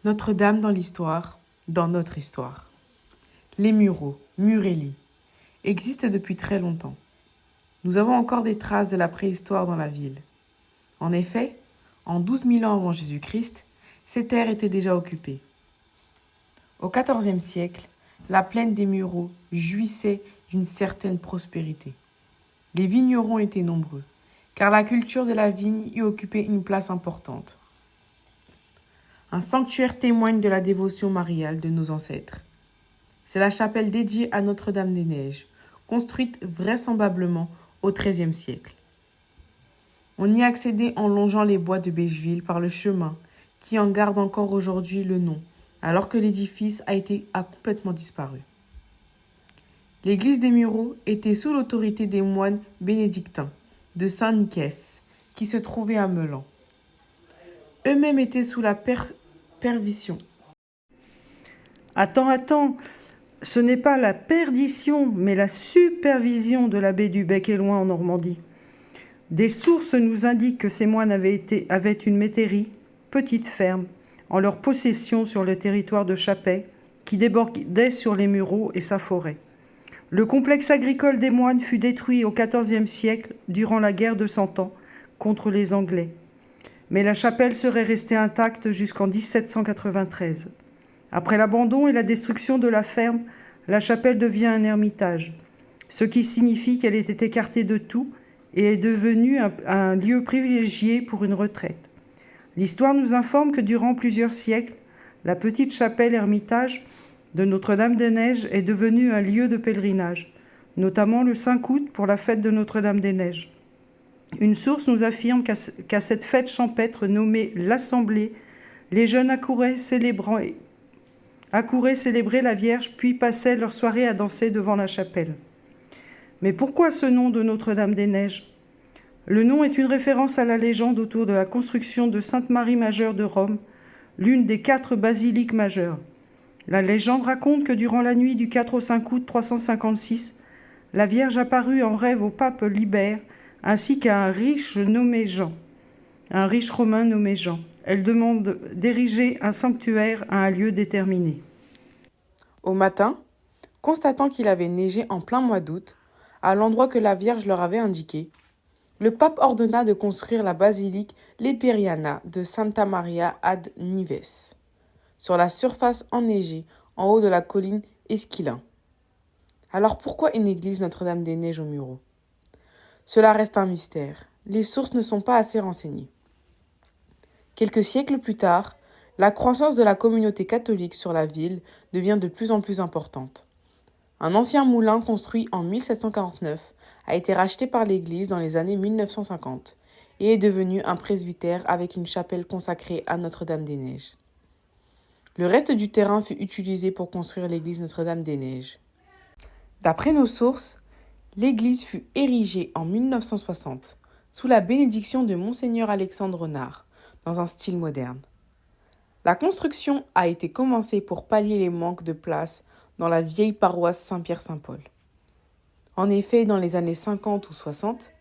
Notre-Dame dans l'histoire, dans notre histoire. Les Mureaux, Murelli, existent depuis très longtemps. Nous avons encore des traces de la préhistoire dans la ville. En effet, en 12 000 ans avant Jésus-Christ, ces terres étaient déjà occupées. Au XIVe siècle, la plaine des Mureaux jouissait d'une certaine prospérité. Les vignerons étaient nombreux, car la culture de la vigne y occupait une place importante. Un sanctuaire témoigne de la dévotion mariale de nos ancêtres. C'est la chapelle dédiée à Notre-Dame-des-Neiges, construite vraisemblablement au XIIIe siècle. On y accédait en longeant les bois de Bêcheville par le chemin qui en garde encore aujourd'hui le nom, alors que l'édifice a complètement disparu. L'église des Mureaux était sous l'autorité des moines bénédictins de Saint-Nicaise, qui se trouvaient à Meulan. Eux-mêmes étaient sous la perdition. Attends, ce n'est pas la perdition, mais la supervision de l'abbé du Bec-et-Loing en Normandie. Des sources nous indiquent que ces moines avaient une métairie, petite ferme, en leur possession sur le territoire de Chappet, qui débordait sur les Mureaux et sa forêt. Le complexe agricole des moines fut détruit au XIVe siècle durant la guerre de Cent Ans contre les Anglais. Mais la chapelle serait restée intacte jusqu'en 1793. Après l'abandon et la destruction de la ferme, la chapelle devient un ermitage, ce qui signifie qu'elle était écartée de tout et est devenue un lieu privilégié pour une retraite. L'histoire nous informe que durant plusieurs siècles, la petite chapelle ermitage de Notre-Dame-des-Neiges est devenue un lieu de pèlerinage, notamment le 5 août pour la fête de Notre-Dame-des-Neiges. Une source nous affirme qu'à cette fête champêtre nommée l'Assemblée, les jeunes accouraient célébrer la Vierge, puis passaient leur soirée à danser devant la chapelle. Mais pourquoi ce nom de Notre-Dame-des-Neiges ? Le nom est une référence à la légende autour de la construction de Sainte-Marie Majeure de Rome, l'une des 4 basiliques majeures. La légende raconte que durant la nuit du 4 au 5 août 356, la Vierge apparut en rêve au pape Libère, ainsi qu'à un riche romain nommé Jean. Elle demande d'ériger un sanctuaire à un lieu déterminé. Au matin, constatant qu'il avait neigé en plein mois d'août, à l'endroit que la Vierge leur avait indiqué, le pape ordonna de construire la basilique Leperiana de Santa Maria ad Nives, sur la surface enneigée en haut de la colline Esquilin. Alors pourquoi une église Notre-Dame-des-Neiges aux Mureaux ? Cela reste un mystère. Les sources ne sont pas assez renseignées. Quelques siècles plus tard, la croissance de la communauté catholique sur la ville devient de plus en plus importante. Un ancien moulin construit en 1749 a été racheté par l'église dans les années 1950 et est devenu un presbytère avec une chapelle consacrée à Notre-Dame-des-Neiges. Le reste du terrain fut utilisé pour construire l'église Notre-Dame-des-Neiges. D'après nos sources, l'église fut érigée en 1960 sous la bénédiction de Monseigneur Alexandre Renard, dans un style moderne. La construction a été commencée pour pallier les manques de place dans la vieille paroisse Saint-Pierre-Saint-Paul. En effet, dans les années 50 ou 60,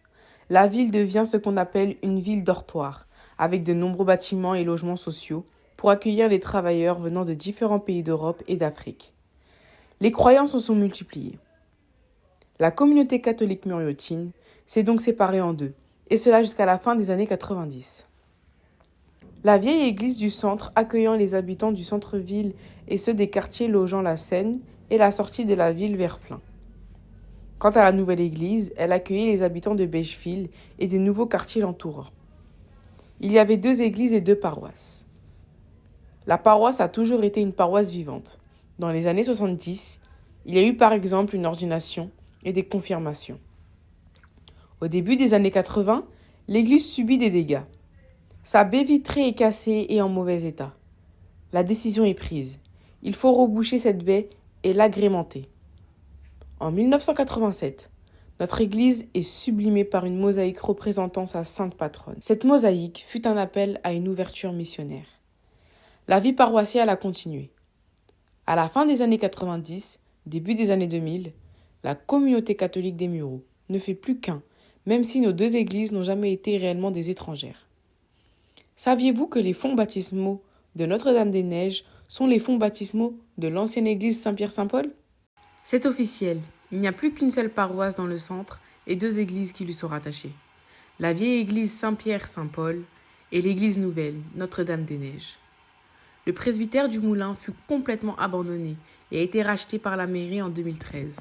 la ville devient ce qu'on appelle une ville dortoir, avec de nombreux bâtiments et logements sociaux pour accueillir les travailleurs venant de différents pays d'Europe et d'Afrique. Les croyants se sont multipliés. La communauté catholique muriotine s'est donc séparée en deux, et cela jusqu'à la fin des années 90. La vieille église du centre accueillant les habitants du centre-ville et ceux des quartiers logeant la Seine et la sortie de la ville vers Flins. Quant à la nouvelle église, elle accueillait les habitants de Bêcheville et des nouveaux quartiers l'entourant. Il y avait 2 églises et 2 paroisses. La paroisse a toujours été une paroisse vivante. Dans les années 70, il y a eu par exemple une ordination et des confirmations. Au début des années 80, l'église subit des dégâts. Sa baie vitrée est cassée et en mauvais état. La décision est prise. Il faut reboucher cette baie et l'agrémenter. En 1987, notre église est sublimée par une mosaïque représentant sa sainte patronne. Cette mosaïque fut un appel à une ouverture missionnaire. La vie paroissiale a continué. À la fin des années 90, début des années 2000, la communauté catholique des Mureaux ne fait plus qu'un, même si nos 2 églises n'ont jamais été réellement des étrangères. Saviez-vous que les fonts baptismaux de Notre-Dame-des-Neiges sont les fonts baptismaux de l'ancienne église Saint-Pierre-Saint-Paul? C'est officiel, il n'y a plus qu'une seule paroisse dans le centre et 2 églises qui lui sont rattachées. La vieille église Saint-Pierre-Saint-Paul et l'église nouvelle Notre-Dame-des-Neiges. Le presbytère du Moulin fut complètement abandonné et a été racheté par la mairie en 2013.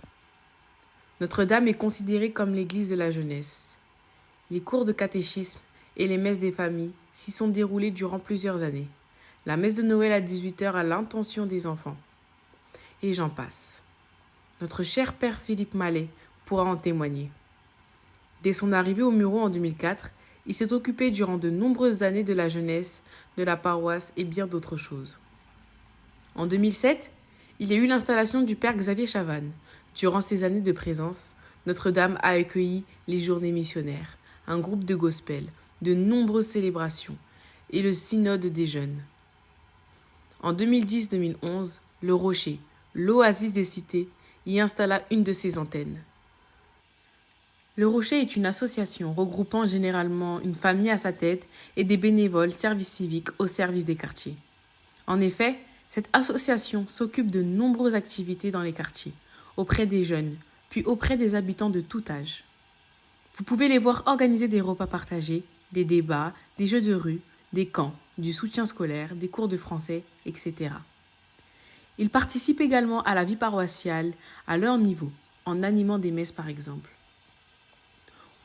Notre-Dame est considérée comme l'église de la jeunesse. Les cours de catéchisme et les messes des familles s'y sont déroulées durant plusieurs années. La messe de Noël à 18h à l'intention des enfants. Et j'en passe. Notre cher père Philippe Mallet pourra en témoigner. Dès son arrivée au Mureau en 2004, il s'est occupé durant de nombreuses années de la jeunesse, de la paroisse et bien d'autres choses. En 2007, il y a eu l'installation du père Xavier Chavannes. Durant ces années de présence, Notre-Dame a accueilli les journées missionnaires, un groupe de gospel, de nombreuses célébrations et le synode des jeunes. En 2010-2011, le Rocher, l'oasis des cités, y installa une de ses antennes. Le Rocher est une association regroupant généralement une famille à sa tête et des bénévoles service civique au service des quartiers. En effet, cette association s'occupe de nombreuses activités dans les quartiers, auprès des jeunes, puis auprès des habitants de tout âge. Vous pouvez les voir organiser des repas partagés, des débats, des jeux de rue, des camps, du soutien scolaire, des cours de français, etc. Ils participent également à la vie paroissiale à leur niveau, en animant des messes par exemple.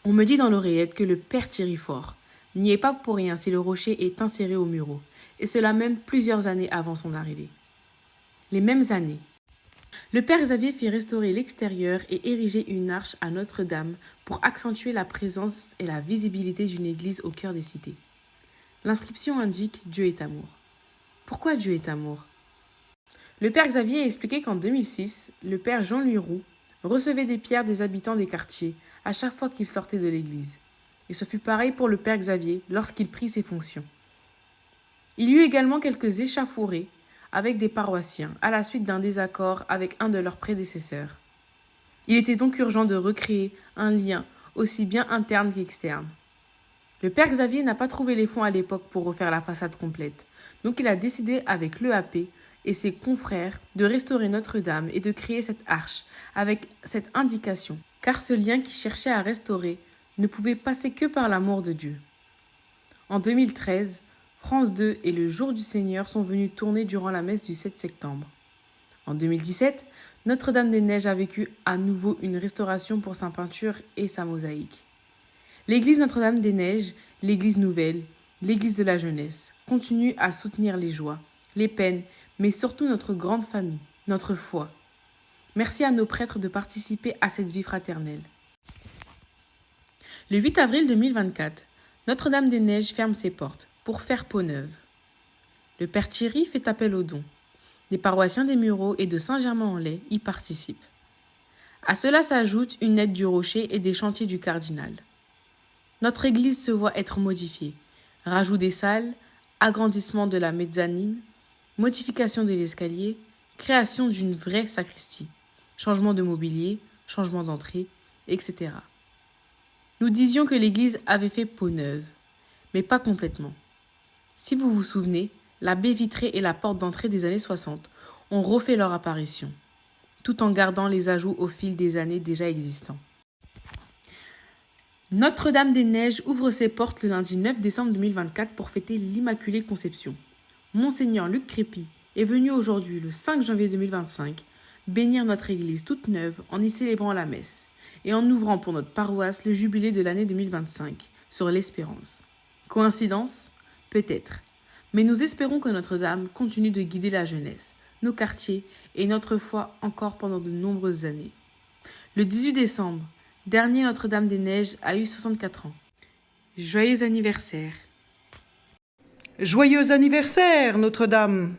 On me dit dans l'oreillette que le père Thierry Fort n'y est pas pour rien si le Rocher est inséré au Mureau, et cela même plusieurs années avant son arrivée. Les mêmes années, le père Xavier fit restaurer l'extérieur et ériger une arche à Notre-Dame pour accentuer la présence et la visibilité d'une église au cœur des cités. L'inscription indique « Dieu est amour ». Pourquoi Dieu est amour? Le père Xavier a expliqué qu'en 2006, le père Jean-Louis Roux recevait des pierres des habitants des quartiers à chaque fois qu'il sortait de l'église. Et ce fut pareil pour le père Xavier lorsqu'il prit ses fonctions. Il y eut également quelques échauffourées avec des paroissiens à la suite d'un désaccord avec un de leurs prédécesseurs. Il était donc urgent de recréer un lien aussi bien interne qu'externe. Le père Xavier n'a pas trouvé les fonds à l'époque pour refaire la façade complète, donc il a décidé avec l'EAP et ses confrères de restaurer Notre-Dame et de créer cette arche avec cette indication, car ce lien qu'il cherchait à restaurer ne pouvait passer que par l'amour de Dieu. En 2013, France 2 et le Jour du Seigneur sont venus tourner durant la messe du 7 septembre. En 2017, Notre-Dame-des-Neiges a vécu à nouveau une restauration pour sa peinture et sa mosaïque. L'église Notre-Dame-des-Neiges, l'église nouvelle, l'église de la jeunesse, continue à soutenir les joies, les peines, mais surtout notre grande famille, notre foi. Merci à nos prêtres de participer à cette vie fraternelle. Le 8 avril 2024, Notre-Dame-des-Neiges ferme ses portes pour faire peau neuve. Le père Thierry fait appel aux dons. Des paroissiens des Mureaux et de Saint-Germain-en-Laye y participent. À cela s'ajoute une aide du Rocher et des chantiers du Cardinal. Notre église se voit être modifiée. Rajout des salles, agrandissement de la mezzanine, modification de l'escalier, création d'une vraie sacristie, changement de mobilier, changement d'entrée, etc. Nous disions que l'église avait fait peau neuve, mais pas complètement. Si vous vous souvenez, la baie vitrée et la porte d'entrée des années 60 ont refait leur apparition, tout en gardant les ajouts au fil des années déjà existants. Notre-Dame-des-Neiges ouvre ses portes le lundi 9 décembre 2024 pour fêter l'Immaculée Conception. Monseigneur Luc Crépy est venu aujourd'hui, le 5 janvier 2025, bénir notre église toute neuve en y célébrant la messe et en ouvrant pour notre paroisse le jubilé de l'année 2025 sur l'espérance. Coïncidence? Peut-être. Mais nous espérons que Notre-Dame continue de guider la jeunesse, nos quartiers et notre foi encore pendant de nombreuses années. Le 18 décembre, dernier Notre-Dame-des-Neiges a eu 64 ans. Joyeux anniversaire! Joyeux anniversaire, Notre-Dame!